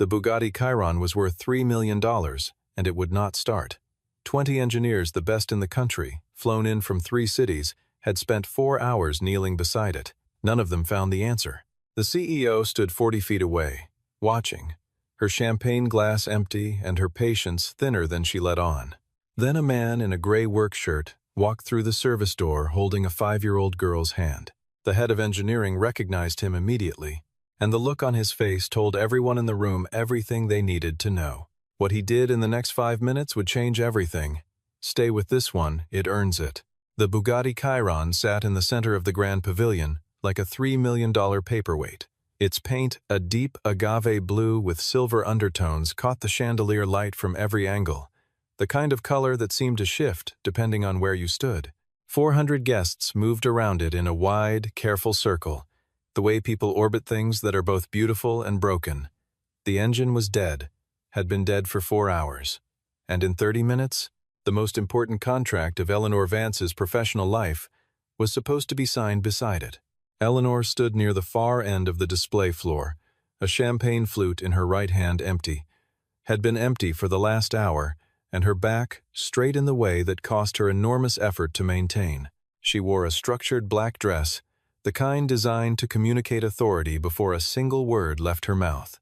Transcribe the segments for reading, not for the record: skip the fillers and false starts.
The Bugatti Chiron was worth $3 million, and it would not start. 20 engineers, the best in the country, flown in from 3 cities, had spent 4 hours kneeling beside it. None of them found the answer. The CEO stood 40 feet away, watching, her champagne glass empty and her patience thinner than she let on. Then a man in a gray work shirt walked through the service door holding a 5-year-old girl's hand. The head of engineering recognized him immediately, and the look on his face told everyone in the room everything they needed to know. What he did in the next 5 minutes would change everything. Stay with this one, it earns it. The Bugatti Chiron sat in the center of the Grand Pavilion like a $3 million paperweight. Its paint, a deep agave blue with silver undertones, caught the chandelier light from every angle, the kind of color that seemed to shift depending on where you stood. 400 guests moved around it in a wide, careful circle, the way people orbit things that are both beautiful and broken. The engine was dead, had been dead for 4 hours, and in 30 minutes, the most important contract of Eleanor Vance's professional life was supposed to be signed beside it. Eleanor stood near the far end of the display floor, a champagne flute in her right hand empty. Had been empty for the last hour, and her back straight in the way that cost her enormous effort to maintain. She wore a structured black dress, the kind designed to communicate authority before a single word left her mouth.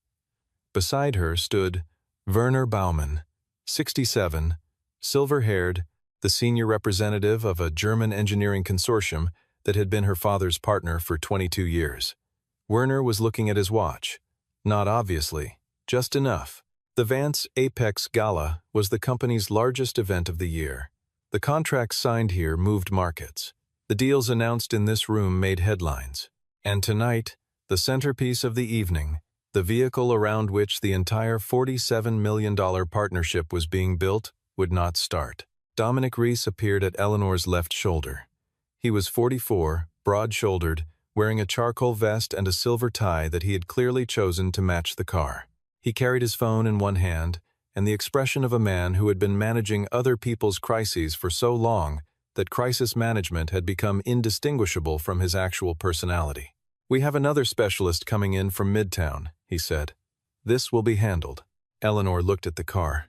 Beside her stood Werner Baumann, 67, silver-haired, the senior representative of a German engineering consortium that had been her father's partner for 22 years. Werner was looking at his watch. Not obviously, just enough. The Vance Apex Gala was the company's largest event of the year. The contracts signed here moved markets. The deals announced in this room made headlines. And tonight, the centerpiece of the evening, the vehicle around which the entire $47 million partnership was being built, would not start. Dominic Reese appeared at Eleanor's left shoulder. He was 44, broad-shouldered, wearing a charcoal vest and a silver tie that he had clearly chosen to match the car. He carried his phone in one hand and the expression of a man who had been managing other people's crises for so long that crisis management had become indistinguishable from his actual personality. "We have another specialist coming in from Midtown," he said. "This will be handled." Eleanor looked at the car.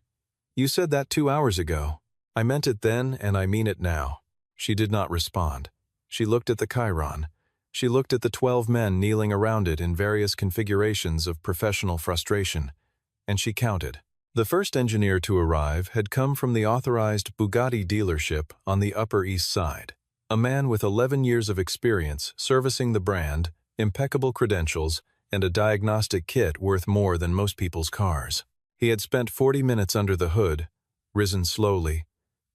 "You said that 2 hours ago." "I meant it then and I mean it now." She did not respond. She looked at the Chiron. She looked at the 12 men kneeling around it in various configurations of professional frustration, and she counted. The first engineer to arrive had come from the authorized Bugatti dealership on the Upper East Side. A man with 11 years of experience servicing the brand, impeccable credentials, and a diagnostic kit worth more than most people's cars. He had spent 40 minutes under the hood, risen slowly,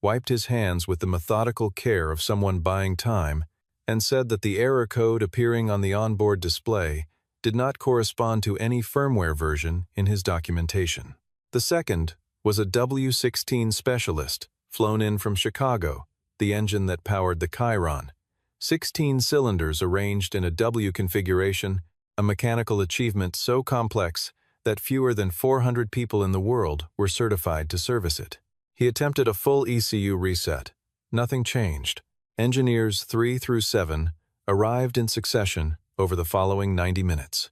wiped his hands with the methodical care of someone buying time, and said that the error code appearing on the onboard display did not correspond to any firmware version in his documentation. The second was a W16 specialist, flown in from Chicago, the engine that powered the Chiron. 16 cylinders arranged in a W configuration, a mechanical achievement so complex that fewer than 400 people in the world were certified to service it. He attempted a full ECU reset. Nothing changed. Engineers 3 through 7 arrived in succession over the following 90 minutes,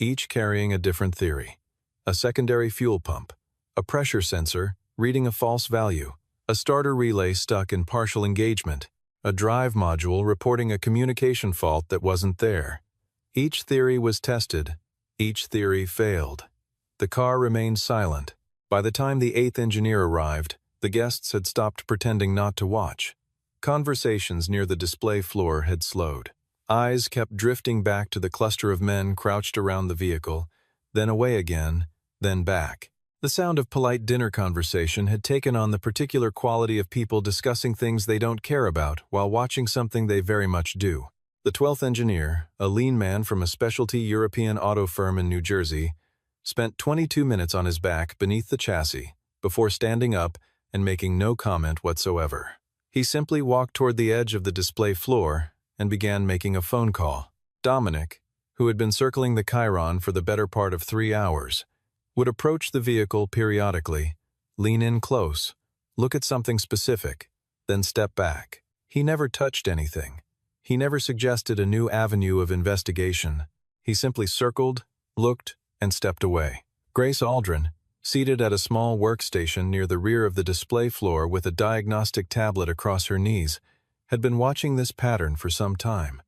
each carrying a different theory. A secondary fuel pump, a pressure sensor reading a false value, a starter relay stuck in partial engagement, a drive module reporting a communication fault that wasn't there. Each theory was tested. Each theory failed. The car remained silent. By the time the 8th engineer arrived, the guests had stopped pretending not to watch. Conversations near the display floor had slowed. Eyes kept drifting back to the cluster of men crouched around the vehicle, then away again, then back. The sound of polite dinner conversation had taken on the particular quality of people discussing things they don't care about while watching something they very much do. The 12th engineer, a lean man from a specialty European auto firm in New Jersey, spent 22 minutes on his back beneath the chassis before standing up and making no comment whatsoever. He simply walked toward the edge of the display floor and began making a phone call. Dominic, who had been circling the Chiron for the better part of 3 hours, would approach the vehicle periodically, lean in close, look at something specific, then step back. He never touched anything. He never suggested a new avenue of investigation. He simply circled, looked, and stepped away. Grace Aldrin, seated at a small workstation near the rear of the display floor with a diagnostic tablet across her knees, had been watching this pattern for some time.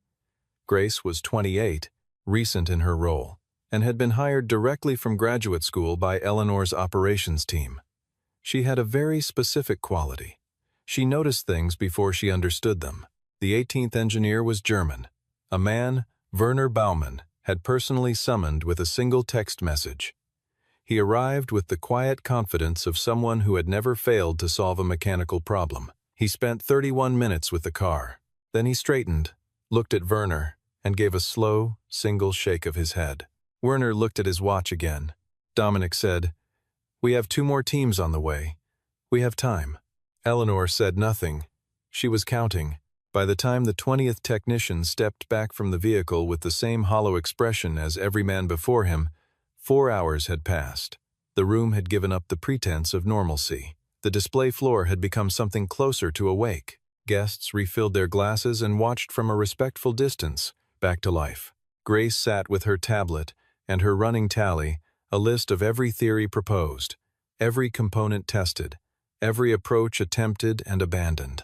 Grace was 28, recent in her role, and had been hired directly from graduate school by Eleanor's operations team. She had a very specific quality. She noticed things before she understood them. The 18th engineer was German. A man, Werner Baumann, had personally summoned with a single text message. He arrived with the quiet confidence of someone who had never failed to solve a mechanical problem. He spent 31 minutes with the car. Then he straightened, looked at Werner, and gave a slow, single shake of his head. Werner looked at his watch again. Dominic said, "We have 2 more teams on the way. We have time." Eleanor said nothing. She was counting. By the time the 20th technician stepped back from the vehicle with the same hollow expression as every man before him, 4 hours had passed. The room had given up the pretense of normalcy. The display floor had become something closer to a wake. Guests refilled their glasses and watched from a respectful distance, back to life. Grace sat with her tablet and her running tally, a list of every theory proposed, every component tested, every approach attempted and abandoned.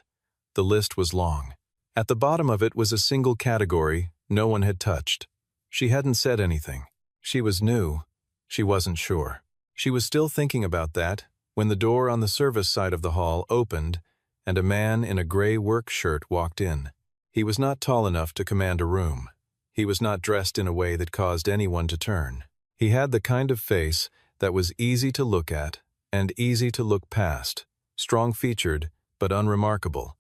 The list was long. At the bottom of it was a single category no one had touched. She hadn't said anything. She was new. She wasn't sure. She was still thinking about that when the door on the service side of the hall opened and a man in a gray work shirt walked in. He was not tall enough to command a room. He was not dressed in a way that caused anyone to turn. He had the kind of face that was easy to look at and easy to look past, strong-featured but unremarkable,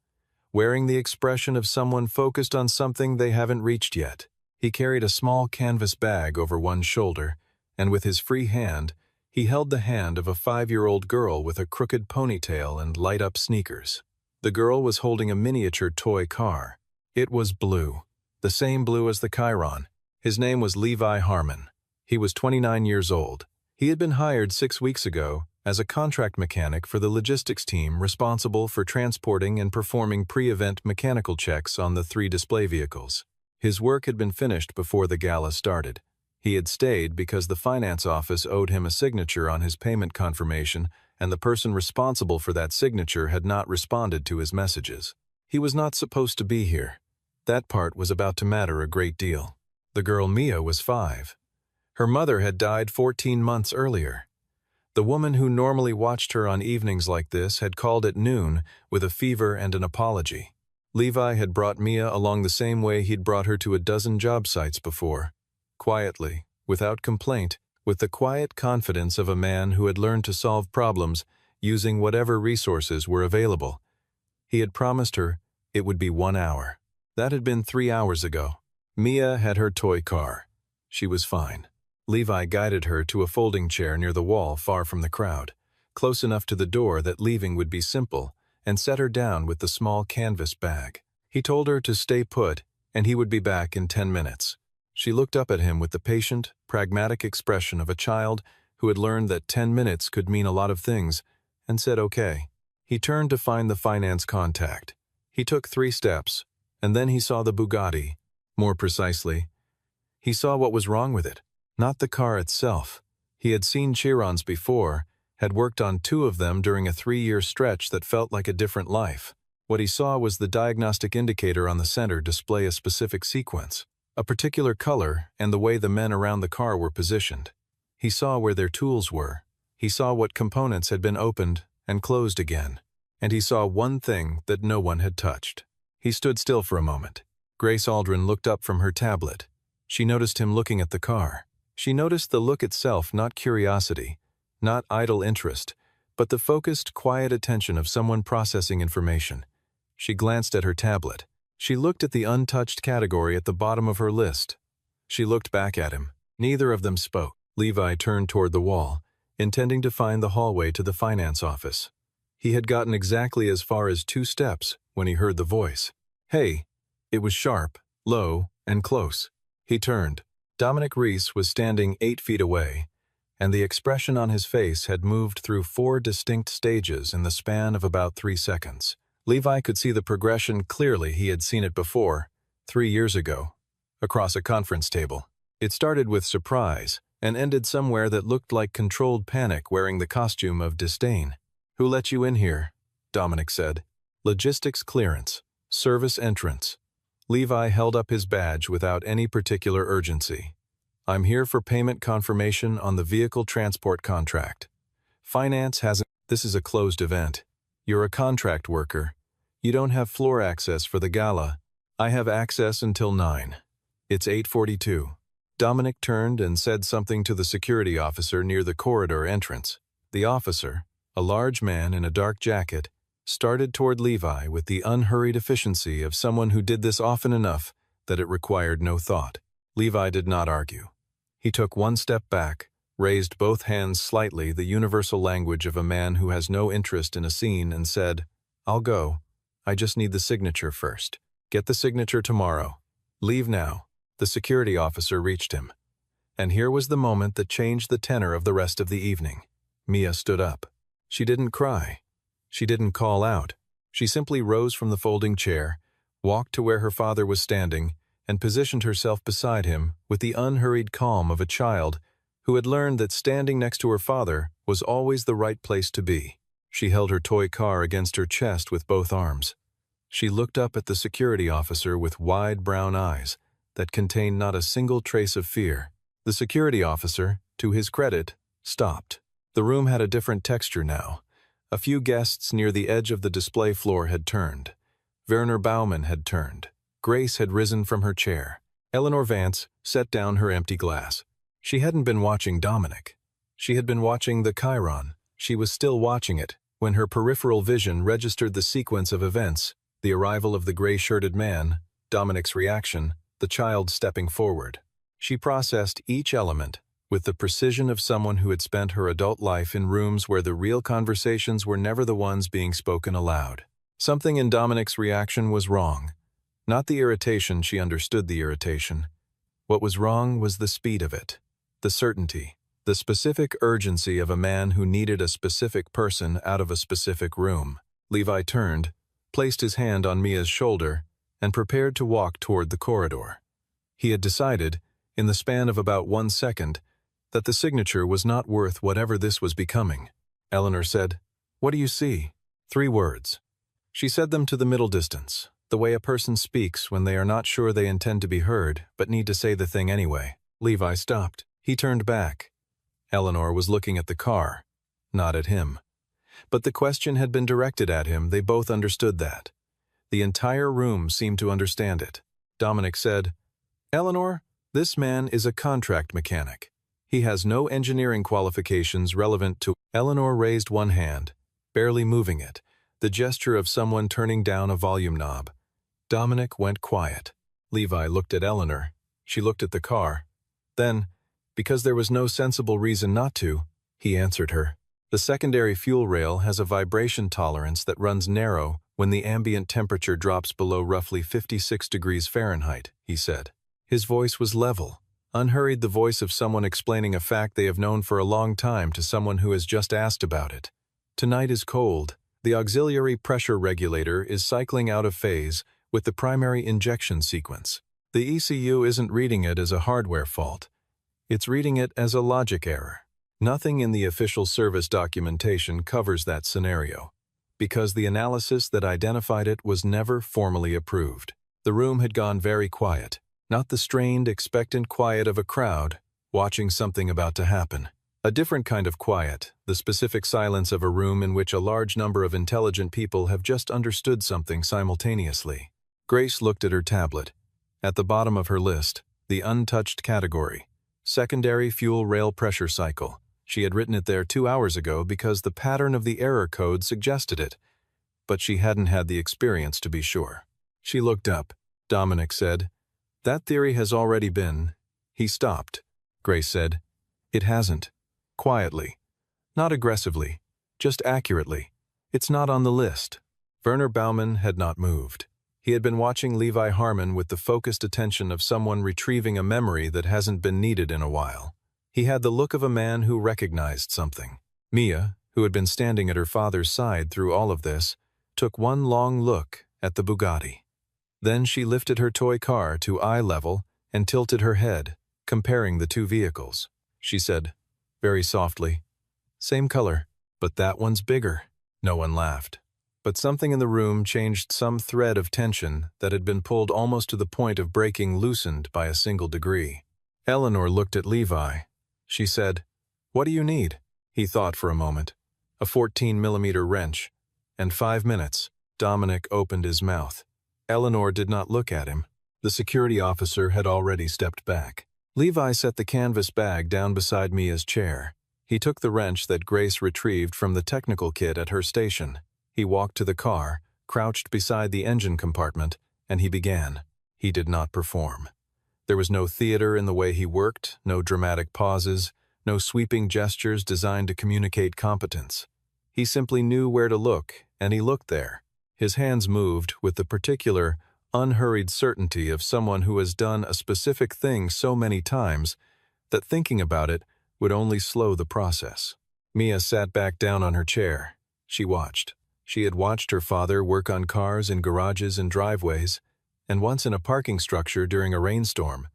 wearing the expression of someone focused on something they haven't reached yet. He carried a small canvas bag over one shoulder, and with his free hand, he held the hand of a 5-year-old girl with a crooked ponytail and light-up sneakers. The girl was holding a miniature toy car. It was blue, the same blue as the Chiron. His name was Levi Harmon. He was 29 years old. He had been hired 6 weeks ago as a contract mechanic for the logistics team responsible for transporting and performing pre-event mechanical checks on the 3 display vehicles. His work had been finished before the gala started. He had stayed because the finance office owed him a signature on his payment confirmation, and the person responsible for that signature had not responded to his messages. He was not supposed to be here. That part was about to matter a great deal. The girl Mia was 5. Her mother had died 14 months earlier. The woman who normally watched her on evenings like this had called at noon with a fever and an apology. Levi had brought Mia along the same way he'd brought her to a dozen job sites before. Quietly, without complaint, with the quiet confidence of a man who had learned to solve problems using whatever resources were available. He had promised her it would be 1 hour. That had been 3 hours ago. Mia had her toy car. She was fine. Levi guided her to a folding chair near the wall far from the crowd, close enough to the door that leaving would be simple, and set her down with the small canvas bag. He told her to stay put, and he would be back in 10 minutes. She looked up at him with the patient, pragmatic expression of a child who had learned that 10 minutes could mean a lot of things, and said okay. He turned to find the finance contact. He took 3 steps, and then he saw the Bugatti. More precisely, he saw what was wrong with it, not the car itself. He had seen Chirons before, had worked on 2 of them during a 3-year stretch that felt like a different life. What he saw was the diagnostic indicator on the center display a specific sequence, a particular color, and the way the men around the car were positioned. He saw where their tools were. He saw what components had been opened and closed again. And he saw one thing that no one had touched. He stood still for a moment. Grace Aldrin looked up from her tablet. She noticed him looking at the car. She noticed the look itself, not curiosity, not idle interest, but the focused, quiet attention of someone processing information. She glanced at her tablet. She looked at the untouched category at the bottom of her list. She looked back at him. Neither of them spoke. Levi turned toward the wall, intending to find the hallway to the finance office. He had gotten exactly as far as 2 steps when he heard the voice. "Hey!" It was sharp, low, and close. He turned. Dominic Reese was standing 8 feet away, and the expression on his face had moved through 4 distinct stages in the span of about 3 seconds. Levi could see the progression clearly. He had seen it before, 3 years ago, across a conference table. It started with surprise, and ended somewhere that looked like controlled panic wearing the costume of disdain. "Who let you in here?" Dominic said. "Logistics clearance. Service entrance." Levi held up his badge without any particular urgency. "I'm here for payment confirmation on the vehicle transport contract. Finance hasn't. This is a closed event. You're a contract worker. You don't have floor access for the gala. I have access until 9. It's 8:42. Dominic turned and said something to the security officer near the corridor entrance. The officer, a large man in a dark jacket, started toward Levi with the unhurried efficiency of someone who did this often enough that it required no thought. Levi did not argue. He took one step back, raised both hands slightly, the universal language of a man who has no interest in a scene, and said, "I'll go. I just need the signature first. Get the signature tomorrow. Leave now." The security officer reached him. And here was the moment that changed the tenor of the rest of the evening. Mia stood up. She didn't cry. She didn't call out. She simply rose from the folding chair, walked to where her father was standing, and positioned herself beside him with the unhurried calm of a child who had learned that standing next to her father was always the right place to be. She held her toy car against her chest with both arms. She looked up at the security officer with wide brown eyes that contained not a single trace of fear. The security officer, to his credit, stopped. The room had a different texture now. A few guests near the edge of the display floor had turned. Werner Baumann had turned. Grace had risen from her chair. Eleanor Vance set down her empty glass. She hadn't been watching Dominic. She had been watching the Chiron. She was still watching it when her peripheral vision registered the sequence of events: the arrival of the gray-shirted man, Dominic's reaction, the child stepping forward. She processed each element with the precision of someone who had spent her adult life in rooms where the real conversations were never the ones being spoken aloud. Something in Dominic's reaction was wrong. Not the irritation, she understood the irritation. What was wrong was the speed of it, the certainty, the specific urgency of a man who needed a specific person out of a specific room. Levi turned, placed his hand on Mia's shoulder, and prepared to walk toward the corridor. He had decided, in the span of about 1 second, that the signature was not worth whatever this was becoming. Eleanor said, "What do you see?" 3 words. She said them to the middle distance, the way a person speaks when they are not sure they intend to be heard, but need to say the thing anyway. Levi stopped. He turned back. Eleanor was looking at the car, not at him. But the question had been directed at him. They both understood that. The entire room seemed to understand it. Dominic said, "Eleanor, this man is a contract mechanic. He has no engineering qualifications relevant to..." Eleanor raised one hand, barely moving it, the gesture of someone turning down a volume knob. Dominic went quiet. Levi looked at Eleanor. She looked at the car. Then, because there was no sensible reason not to, he answered her. "The secondary fuel rail has a vibration tolerance that runs narrow when the ambient temperature drops below roughly 56 degrees Fahrenheit, he said. His voice was level, unhurried, the voice of someone explaining a fact they have known for a long time to someone who has just asked about it. "Tonight is cold. The auxiliary pressure regulator is cycling out of phase with the primary injection sequence. The ECU isn't reading it as a hardware fault. It's reading it as a logic error. Nothing in the official service documentation covers that scenario, because the analysis that identified it was never formally approved." The room had gone very quiet, not the strained, expectant quiet of a crowd watching something about to happen. A different kind of quiet, the specific silence of a room in which a large number of intelligent people have just understood something simultaneously. Grace looked at her tablet. At the bottom of her list, the untouched category, secondary fuel rail pressure cycle. She had written it there 2 hours ago because the pattern of the error code suggested it, but she hadn't had the experience to be sure. She looked up. Dominic said, "That theory has already been..." He stopped. Grace said, "It hasn't." Quietly. Not aggressively, just accurately. "It's not on the list." Werner Baumann had not moved. He had been watching Levi Harmon with the focused attention of someone retrieving a memory that hasn't been needed in a while. He had the look of a man who recognized something. Mia, who had been standing at her father's side through all of this, took one long look at the Bugatti. Then she lifted her toy car to eye level and tilted her head, comparing the two vehicles. she said, very softly. Same color, but that one's bigger. No one laughed. But something in the room changed. Some thread of tension that had been pulled almost to the point of breaking loosened by a single degree. Eleanor looked at Levi. She said, "What do you need?" He thought for a moment. A 14-millimeter wrench. And 5 minutes. Dominic opened his mouth. Eleanor did not look at him. The security officer had already stepped back. Levi set the canvas bag down beside Mia's chair. He took the wrench that Grace retrieved from the technical kit at her station. He walked to the car, crouched beside the engine compartment, and he began. He did not perform. There was no theater in the way he worked, no dramatic pauses, no sweeping gestures designed to communicate competence. He simply knew where to look, and he looked there. His hands moved with the particular, unhurried certainty of someone who has done a specific thing so many times that thinking about it would only slow the process. Mia sat back down on her chair. She watched. She had watched her father work on cars in garages and driveways, and once in a parking structure during a rainstorm,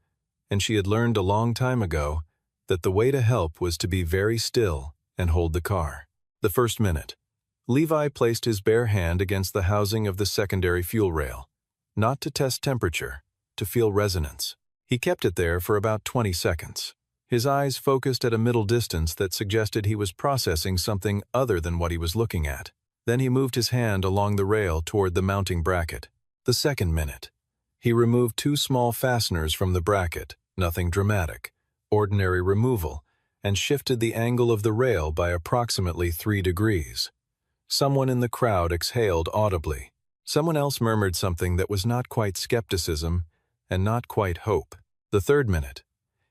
and she had learned a long time ago that the way to help was to be very still and hold the car. The first minute, Levi placed his bare hand against the housing of the secondary fuel rail, not to test temperature, to feel resonance. He kept it there for about 20 seconds. His eyes focused at a middle distance that suggested he was processing something other than what he was looking at. Then he moved his hand along the rail toward the mounting bracket. The second minute, he removed 2 small fasteners from the bracket, nothing dramatic, ordinary removal, and shifted the angle of the rail by approximately 3 degrees. Someone in the crowd exhaled audibly. Someone else murmured something that was not quite skepticism and not quite hope. The third minute,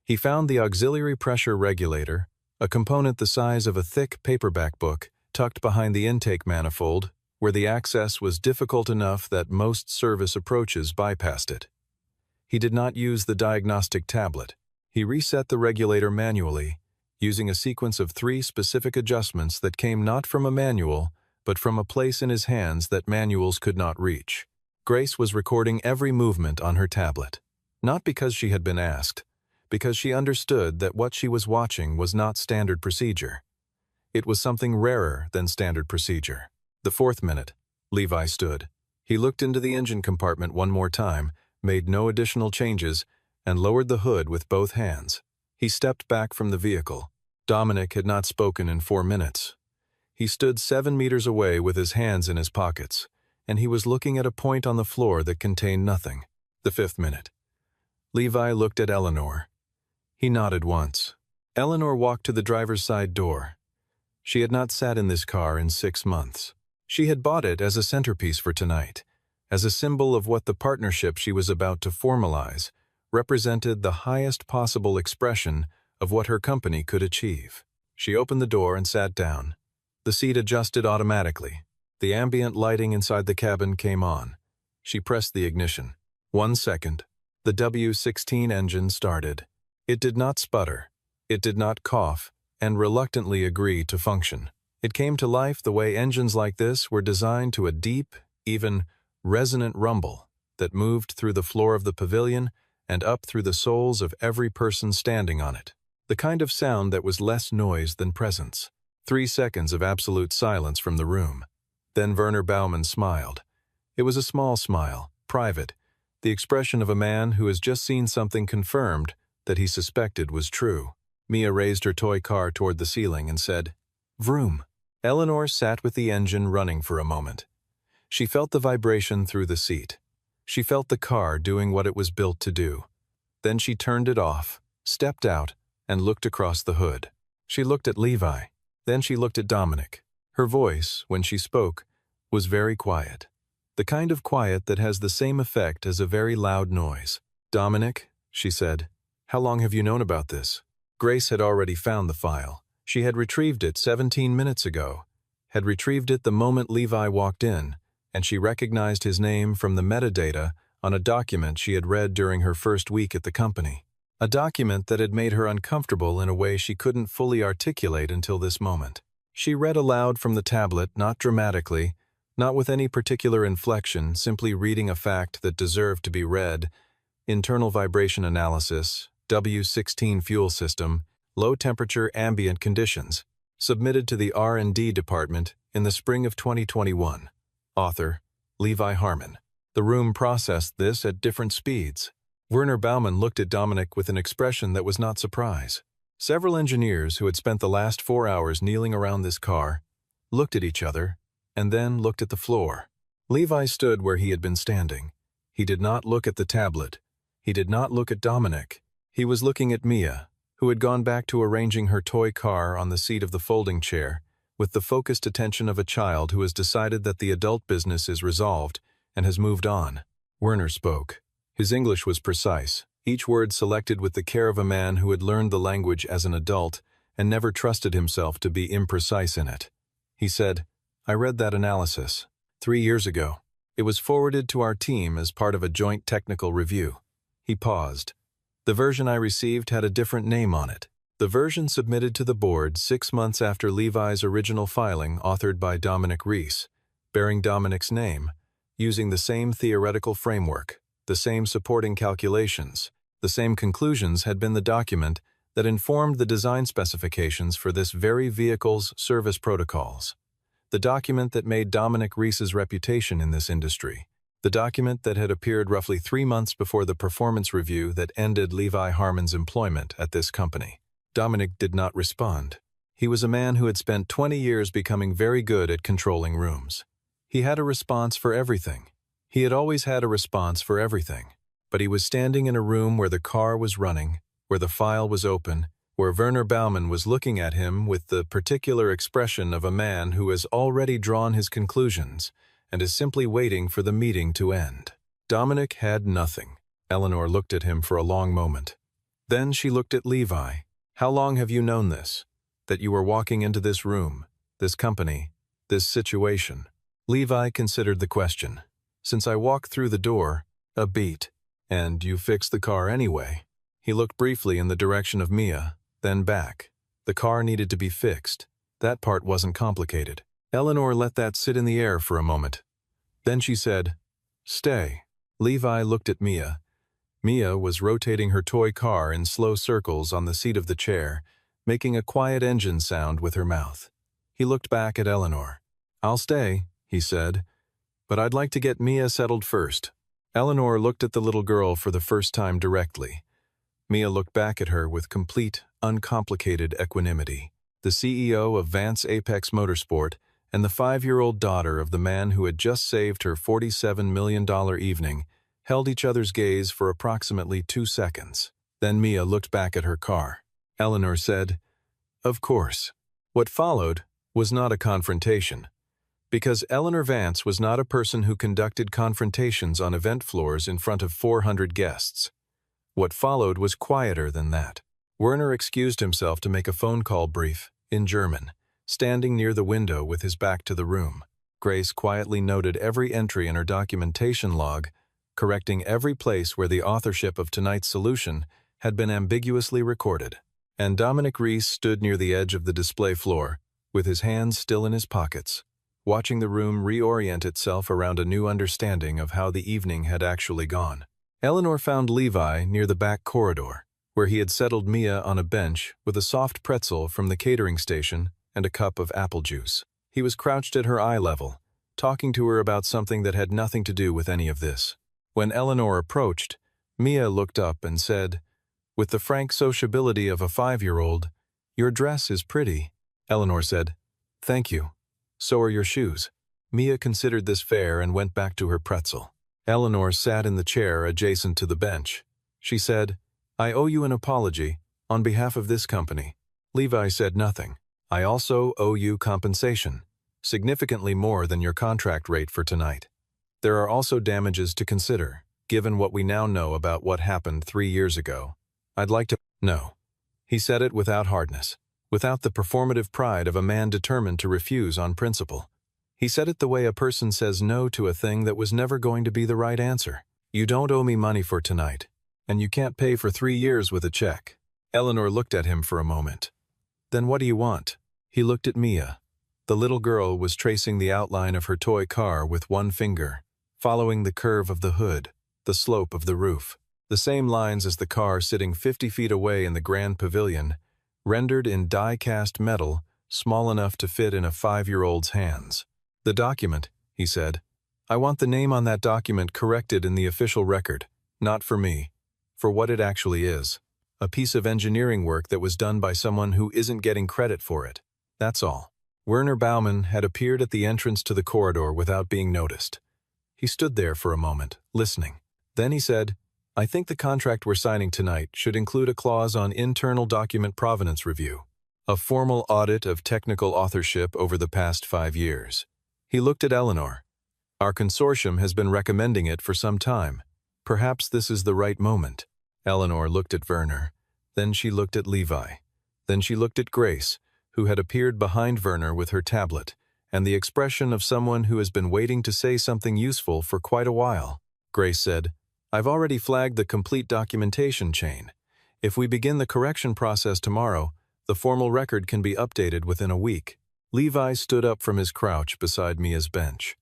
he found the auxiliary pressure regulator, a component the size of a thick paperback book, tucked behind the intake manifold, where the access was difficult enough that most service approaches bypassed it. He did not use the diagnostic tablet. He reset the regulator manually, using a sequence of 3 specific adjustments that came not from a manual, but from a place in his hands that manuals could not reach. Grace was recording every movement on her tablet, not because she had been asked, because she understood that what she was watching was not standard procedure. It was something rarer than standard procedure. The fourth minute, Levi stood. He looked into the engine compartment one more time, made no additional changes, and lowered the hood with both hands. He stepped back from the vehicle. Dominic had not spoken in 4 minutes. He stood 7 meters away with his hands in his pockets, and he was looking at a point on the floor that contained nothing. The fifth minute. Levi looked at Eleanor. He nodded once. Eleanor walked to the driver's side door. She had not sat in this car in 6 months. She had bought it as a centerpiece for tonight, as a symbol of what the partnership she was about to formalize represented the highest possible expression of what her company could achieve. She opened the door and sat down. The seat adjusted automatically. The ambient lighting inside the cabin came on. She pressed the ignition. 1 second. The W16 engine started. It did not sputter. It did not cough, and reluctantly agree to function. It came to life the way engines like this were designed, to a deep, even resonant rumble that moved through the floor of the pavilion and up through the souls of every person standing on it. The kind of sound that was less noise than presence. 3 seconds of absolute silence from the room. Then Werner Baumann smiled. It was a small smile, private, the expression of a man who has just seen something confirmed that he suspected was true. Mia raised her toy car toward the ceiling and said, "Vroom." Eleanor sat with the engine running for a moment. She felt the vibration through the seat. She felt the car doing what it was built to do. Then she turned it off, stepped out, and looked across the hood. She looked at Levi. Then she looked at Dominic. Her voice, when she spoke, was very quiet. The kind of quiet that has the same effect as a very loud noise. "Dominic," she said, "how long have you known about this?" Grace had already found the file. She had retrieved it 17 minutes ago, had retrieved it the moment Levi walked in, and she recognized his name from the metadata on a document she had read during her first week at the company. A document that had made her uncomfortable in a way she couldn't fully articulate until this moment. She read aloud from the tablet, not dramatically, not with any particular inflection, simply reading a fact that deserved to be read. Internal vibration analysis, W16 fuel system, low-temperature ambient conditions, submitted to the R&D department in the spring of 2021. Author, Levi Harmon. The room processed this at different speeds. Werner Baumann looked at Dominic with an expression that was not surprise. Several engineers who had spent the last 4 hours kneeling around this car looked at each other and then looked at the floor. Levi stood where he had been standing. He did not look at the tablet. He did not look at Dominic. He was looking at Mia, who had gone back to arranging her toy car on the seat of the folding chair, with the focused attention of a child who has decided that the adult business is resolved and has moved on. Werner spoke. His English was precise, each word selected with the care of a man who had learned the language as an adult and never trusted himself to be imprecise in it. He said, "I read that analysis 3 years ago. It was forwarded to our team as part of a joint technical review." He paused. "The version I received had a different name on it. The version submitted to the board 6 months after Levi's original filing, authored by Dominic Rees, bearing Dominic's name, using the same theoretical framework, the same supporting calculations, the same conclusions had been the document that informed the design specifications for this very vehicle's service protocols. The document that made Dominic Rees's reputation in this industry. The document that had appeared roughly 3 months before the performance review that ended Levi Harmon's employment at this company. Dominic did not respond. He was a man who had spent 20 years becoming very good at controlling rooms. He had a response for everything. He had always had a response for everything. But he was standing in a room where the car was running, where the file was open, where Werner Baumann was looking at him with the particular expression of a man who has already drawn his conclusions and is simply waiting for the meeting to end. Dominic had nothing. Eleanor looked at him for a long moment. Then she looked at Levi. "How long have you known this? That you were walking into this room, this company, this situation?" Levi considered the question. "Since I walked through the door, a beat. And you fixed the car anyway." He looked briefly in the direction of Mia, then back. The car needed to be fixed. That part wasn't complicated. Eleanor let that sit in the air for a moment. Then she said, "Stay." Levi looked at Mia. Mia was rotating her toy car in slow circles on the seat of the chair, making a quiet engine sound with her mouth. He looked back at Eleanor. "I'll stay," he said, "but I'd like to get Mia settled first." Eleanor looked at the little girl for the first time directly. Mia looked back at her with complete, uncomplicated equanimity. The CEO of Vance Apex Motorsport and the 5-year-old daughter of the man who had just saved her $47 million evening held each other's gaze for approximately 2 seconds. Then Mia looked back at her car. Eleanor said, "Of course." What followed was not a confrontation, because Eleanor Vance was not a person who conducted confrontations on event floors in front of 400 guests. What followed was quieter than that. Werner excused himself to make a phone call brief, in German, standing near the window with his back to the room. Grace quietly noted every entry in her documentation log, correcting every place where the authorship of tonight's solution had been ambiguously recorded. And Dominic Rees stood near the edge of the display floor, with his hands still in his pockets, watching the room reorient itself around a new understanding of how the evening had actually gone. Eleanor found Levi near the back corridor, where he had settled Mia on a bench with a soft pretzel from the catering station and a cup of apple juice. He was crouched at her eye level, talking to her about something that had nothing to do with any of this. When Eleanor approached, Mia looked up and said, with the frank sociability of a 5-year-old, "Your dress is pretty." Eleanor said, "Thank you. So are your shoes." Mia considered this fair and went back to her pretzel. Eleanor sat in the chair adjacent to the bench. She said, "I owe you an apology on behalf of this company." Levi said nothing. "I also owe you compensation, significantly more than your contract rate for tonight. There are also damages to consider, given what we now know about what happened 3 years ago. I'd like to—" "No." He said it without hardness, without the performative pride of a man determined to refuse on principle. He said it the way a person says no to a thing that was never going to be the right answer. "You don't owe me money for tonight, and you can't pay for 3 years with a check." Eleanor looked at him for a moment. "Then what do you want?" He looked at Mia. The little girl was tracing the outline of her toy car with one finger, following the curve of the hood, the slope of the roof, the same lines as the car sitting 50 feet away in the Grand Pavilion, rendered in die-cast metal, small enough to fit in a 5-year-old's hands. "The document," he said. "I want the name on that document corrected in the official record, not for me, for what it actually is. A piece of engineering work that was done by someone who isn't getting credit for it. That's all." Werner Baumann had appeared at the entrance to the corridor without being noticed. He stood there for a moment, listening. Then he said, "I think the contract we're signing tonight should include a clause on internal document provenance review, a formal audit of technical authorship over the past 5 years." He looked at Eleanor. "Our consortium has been recommending it for some time. Perhaps this is the right moment." Eleanor looked at Werner. Then she looked at Levi. Then she looked at Grace, who had appeared behind Werner with her tablet, and the expression of someone who has been waiting to say something useful for quite a while. Grace said, "I've already flagged the complete documentation chain. If we begin the correction process tomorrow, the formal record can be updated within a week." Levi stood up from his crouch beside Mia's bench.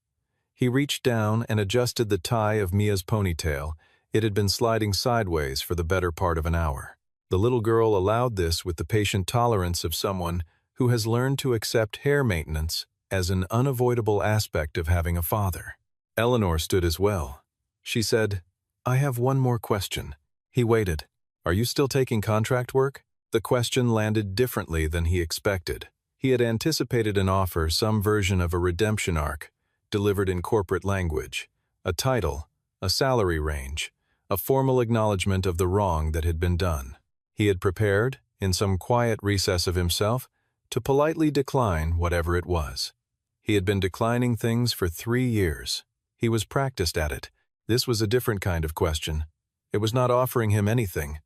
He reached down and adjusted the tie of Mia's ponytail. It had been sliding sideways for the better part of an hour. The little girl allowed this with the patient tolerance of someone who has learned to accept hair maintenance as an unavoidable aspect of having a father. Eleanor stood as well. She said, "I have one more question." He waited. "Are you still taking contract work?" The question landed differently than he expected. He had anticipated an offer, some version of a redemption arc, delivered in corporate language, a title, a salary range, a formal acknowledgement of the wrong that had been done. He had prepared, in some quiet recess of himself, to politely decline whatever it was. He had been declining things for 3 years. He was practiced at it. This was a different kind of question. It was not offering him anything.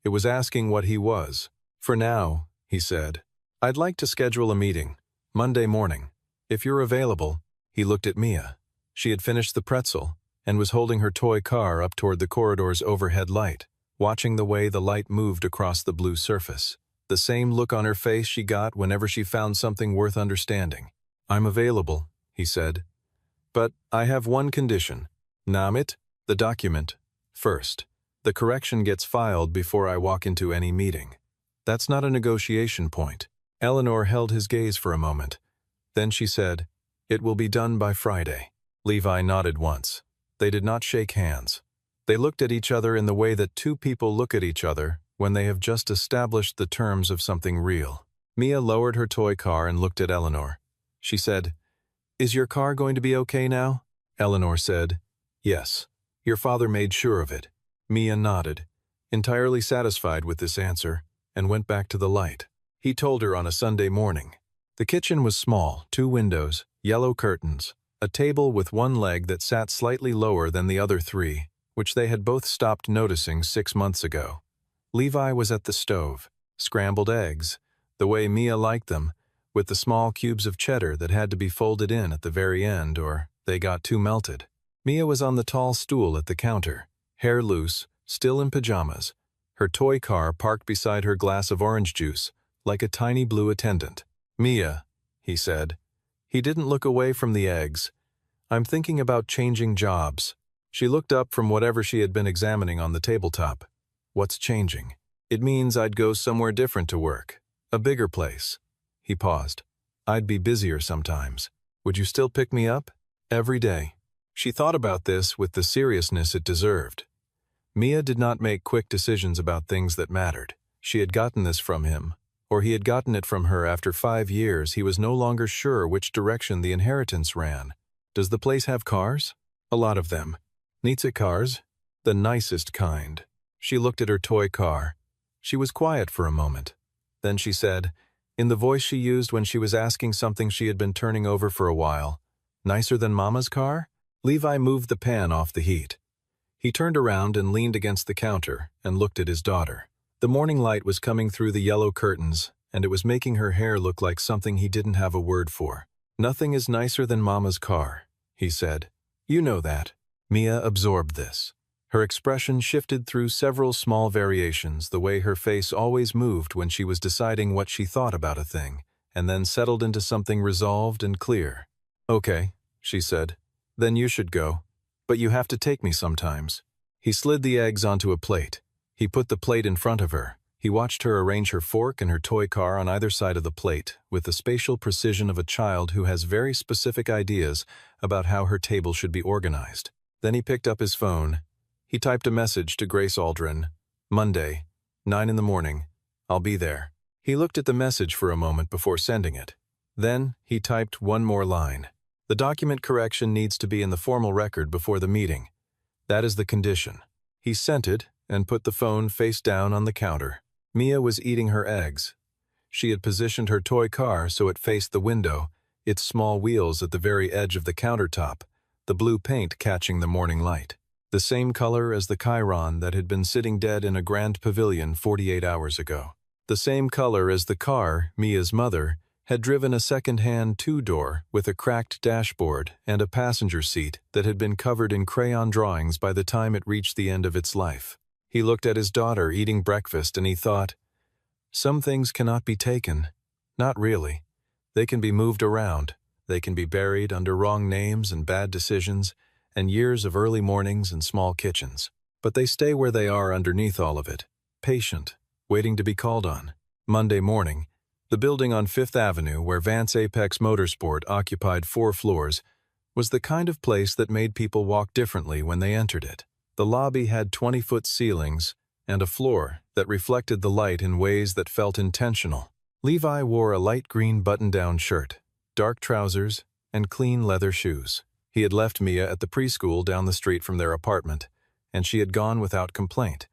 It was asking what he was. "For now," he said, "I'd like to schedule a meeting, Monday morning. If you're available." He looked at Mia. She had finished the pretzel and was holding her toy car up toward the corridor's overhead light, watching the way the light moved across the blue surface. The same look on her face she got whenever she found something worth understanding. "I'm available," he said. "But I have one condition. Namit, the document, first. The correction gets filed before I walk into any meeting. That's not a negotiation point." Eleanor held his gaze for a moment. Then she said, "It will be done by Friday." Levi nodded once. They did not shake hands. They looked at each other in the way that two people look at each other when they have just established the terms of something real. Mia lowered her toy car and looked at Eleanor. She said, "Is your car going to be okay now?" Eleanor said, "Yes. Your father made sure of it." Mia nodded, entirely satisfied with this answer, and went back to the light. He told her on a Sunday morning. The kitchen was small, 2 windows, yellow curtains, a table with one leg that sat slightly lower than the other 3, which they had both stopped noticing 6 months ago. Levi was at the stove, scrambled eggs, the way Mia liked them, with the small cubes of cheddar that had to be folded in at the very end or they got too melted. Mia was on the tall stool at the counter, hair loose, still in pajamas, her toy car parked beside her glass of orange juice, like a tiny blue attendant. "Mia," he said. He didn't look away from the eggs. "I'm thinking about changing jobs." She looked up from whatever she had been examining on the tabletop. "What's changing?" "It means I'd go somewhere different to work. A bigger place." He paused. "I'd be busier sometimes. Would you still pick me up?" "Every day." She thought about this with the seriousness it deserved. Mia did not make quick decisions about things that mattered. She had gotten this from him, or he had gotten it from her after 5 years. He was no longer sure which direction the inheritance ran. "Does the place have cars?" "A lot of them." "Nitsa cars?" "The nicest kind." She looked at her toy car. She was quiet for a moment. Then she said, in the voice she used when she was asking something she had been turning over for a while, "Nicer than Mama's car?" Levi moved the pan off the heat. He turned around and leaned against the counter and looked at his daughter. The morning light was coming through the yellow curtains, and it was making her hair look like something he didn't have a word for. "Nothing is nicer than Mama's car," he said. "You know that." Mia absorbed this. Her expression shifted through several small variations, the way her face always moved when she was deciding what she thought about a thing, and then settled into something resolved and clear. "Okay," she said. "Then you should go. But you have to take me sometimes." He slid the eggs onto a plate. He put the plate in front of her, He watched her arrange her fork and her toy car on either side of the plate with the spatial precision of a child who has very specific ideas about how her table should be organized. Then he picked up his phone. He typed a message to Grace Aldrin. Monday, 9 in the morning. I'll be there. He looked at the message for a moment before sending it. Then he typed one more line. The document correction needs to be in the formal record before the meeting. That is the condition. He sent it and put the phone face down on the counter. Mia was eating her eggs. She had positioned her toy car so it faced the window, its small wheels at the very edge of the countertop, the blue paint catching the morning light. The same color as the Chiron that had been sitting dead in a grand pavilion 48 hours ago. The same color as the car Mia's mother had driven, a second-hand two-door with a cracked dashboard and a passenger seat that had been covered in crayon drawings by the time it reached the end of its life. He looked at his daughter eating breakfast and he thought, some things cannot be taken. Not really. They can be moved around. They can be buried under wrong names and bad decisions and years of early mornings and small kitchens. But they stay where they are underneath all of it, patient, waiting to be called on. Monday morning, the building on Fifth Avenue where Vance Apex Motorsport occupied 4 floors was the kind of place that made people walk differently when they entered it. The lobby had 20-foot ceilings and a floor that reflected the light in ways that felt intentional. Levi wore a light green button-down shirt, dark trousers, and clean leather shoes. He had left Mia at the preschool down the street from their apartment, and she had gone without complaint,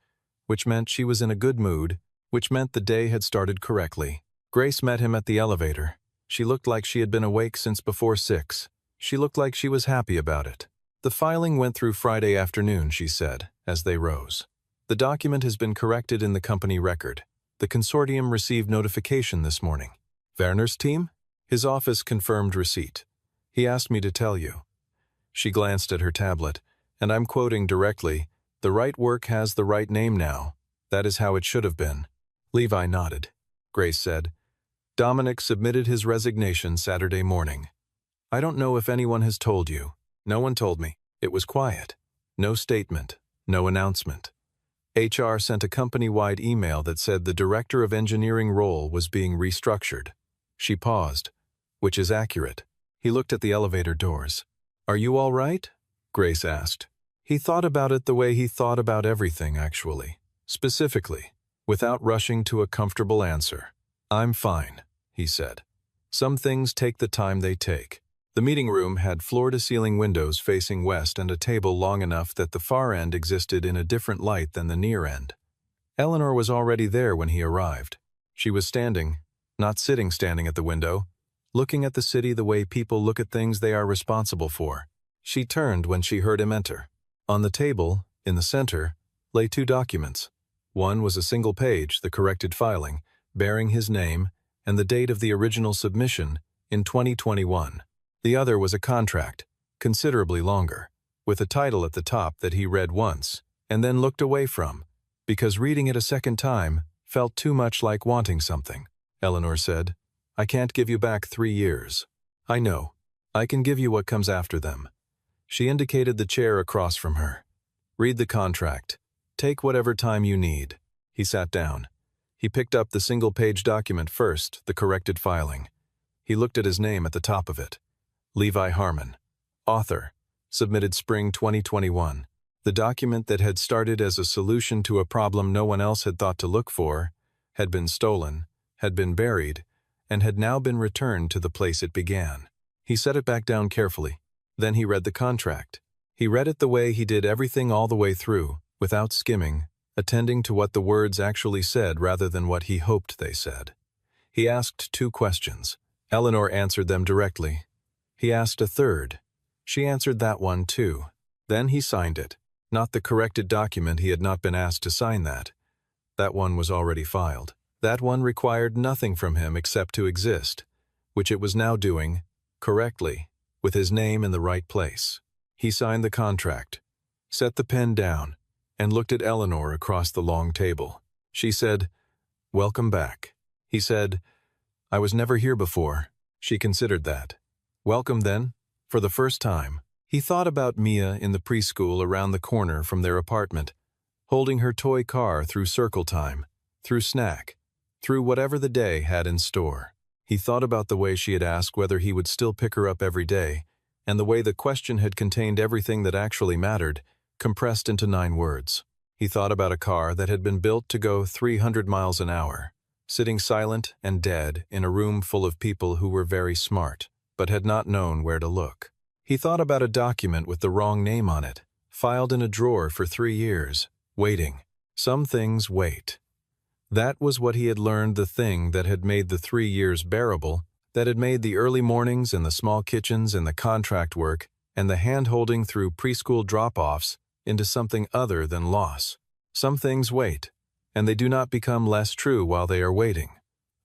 which meant she was in a good mood, which meant the day had started correctly. Grace met him at the elevator. She looked like she had been awake since before 6. She looked like she was happy about it. The filing went through Friday afternoon, she said, as they rose. The document has been corrected in the company record. The consortium received notification this morning. Werner's team? His office confirmed receipt. He asked me to tell you. She glanced at her tablet, and I'm quoting directly, "The right work has the right name now. That is how it should have been." Levi nodded. Grace said, "Dominic submitted his resignation Saturday morning. I don't know if anyone has told you. No one told me. It was quiet. No statement. No announcement. HR sent a company-wide email that said the director of engineering role was being restructured." She paused, which is accurate. He looked at the elevator doors. "Are you all right?" Grace asked. He thought about it the way he thought about everything, actually. Specifically, without rushing to a comfortable answer. "I'm fine," he said. "Some things take the time they take." The meeting room had floor-to-ceiling windows facing west and a table long enough that the far end existed in a different light than the near end. Eleanor was already there when he arrived. She was standing, not sitting standing at the window, looking at the city the way people look at things they are responsible for. She turned when she heard him enter. On the table, in the center, lay 2 documents. One was a single page, the corrected filing, bearing his name and the date of the original submission in 2021. The other was a contract, considerably longer, with a title at the top that he read once and then looked away from, because reading it a second time felt too much like wanting something. Eleanor said, "I can't give you back 3 years. I know. I can give you what comes after them." She indicated the chair across from her. "Read the contract. Take whatever time you need." He sat down. He picked up the single-page document first, the corrected filing. He looked at his name at the top of it. Levi Harmon, author, submitted spring 2021. The document that had started as a solution to a problem no one else had thought to look for, had been stolen, had been buried, and had now been returned to the place it began. He set it back down carefully. Then he read the contract. He read it the way he did everything all the way through, without skimming, attending to what the words actually said rather than what he hoped they said. He asked 2 questions. Eleanor answered them directly. He asked a third. She answered that one too. Then he signed it. Not the corrected document, he had not been asked to sign that. That one was already filed. That one required nothing from him except to exist, which it was now doing, correctly, with his name in the right place. He signed the contract, set the pen down, and looked at Eleanor across the long table. She said, "Welcome back." He said, "I was never here before." She considered that. Welcome then, for the first time. He thought about Mia in the preschool around the corner from their apartment, holding her toy car through circle time, through snack, through whatever the day had in store. He thought about the way she had asked whether he would still pick her up every day, and the way the question had contained everything that actually mattered, compressed into 9 words. He thought about a car that had been built to go 300 miles an hour, sitting silent and dead in a room full of people who were very smart, but had not known where to look. He thought about a document with the wrong name on it, filed in a drawer for 3 years, waiting. Some things wait. That was what he had learned, the thing that had made the 3 years bearable, that had made the early mornings and the small kitchens and the contract work and the hand-holding through preschool drop-offs into something other than loss. Some things wait, and they do not become less true while they are waiting.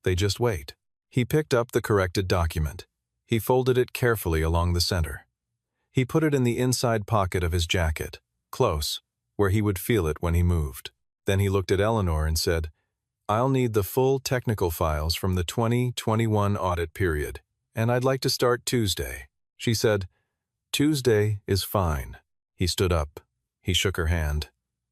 They just wait. He picked up the corrected document. He folded it carefully along the center. He put it in the inside pocket of his jacket, close, where he would feel it when he moved. Then he looked at Eleanor and said, "I'll need the full technical files from the 2021 audit period, and I'd like to start Tuesday." She said, "Tuesday is fine." He stood up. He shook her hand.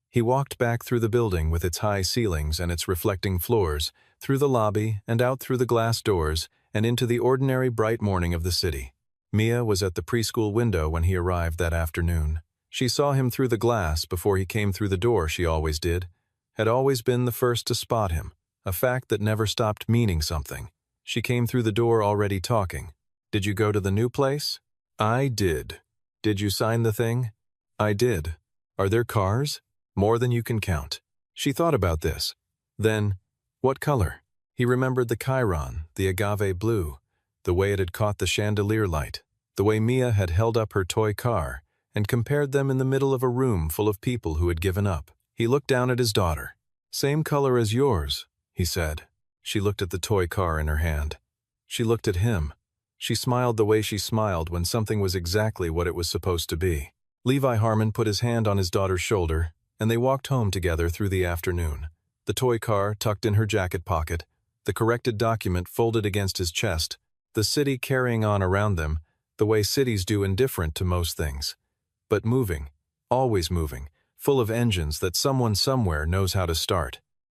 He walked back through the building with its high ceilings and its reflecting floors, through the lobby and out through the glass doors and into the ordinary bright morning of the city. Mia was at the preschool window when he arrived that afternoon. She saw him through the glass before he came through the door. She always did. Had always been the first to spot him, a fact that never stopped meaning something. She came through the door already talking. "Did you go to the new place?" "I did." "Did you sign the thing?" "I did." "Are there cars?" "More than you can count." She thought about this. Then, what color? He remembered the Chiron, the agave blue, the way it had caught the chandelier light, the way Mia had held up her toy car and compared them in the middle of a room full of people who had given up. He looked down at his daughter. "Same color as yours," he said. She looked at the toy car in her hand. She looked at him. She smiled the way she smiled when something was exactly what it was supposed to be. Levi Harmon put his hand on his daughter's shoulder, and they walked home together through the afternoon. The toy car tucked in her jacket pocket, the corrected document folded against his chest, the city carrying on around them, the way cities do, indifferent to most things. But moving, always moving, full of engines that someone somewhere knows how to start.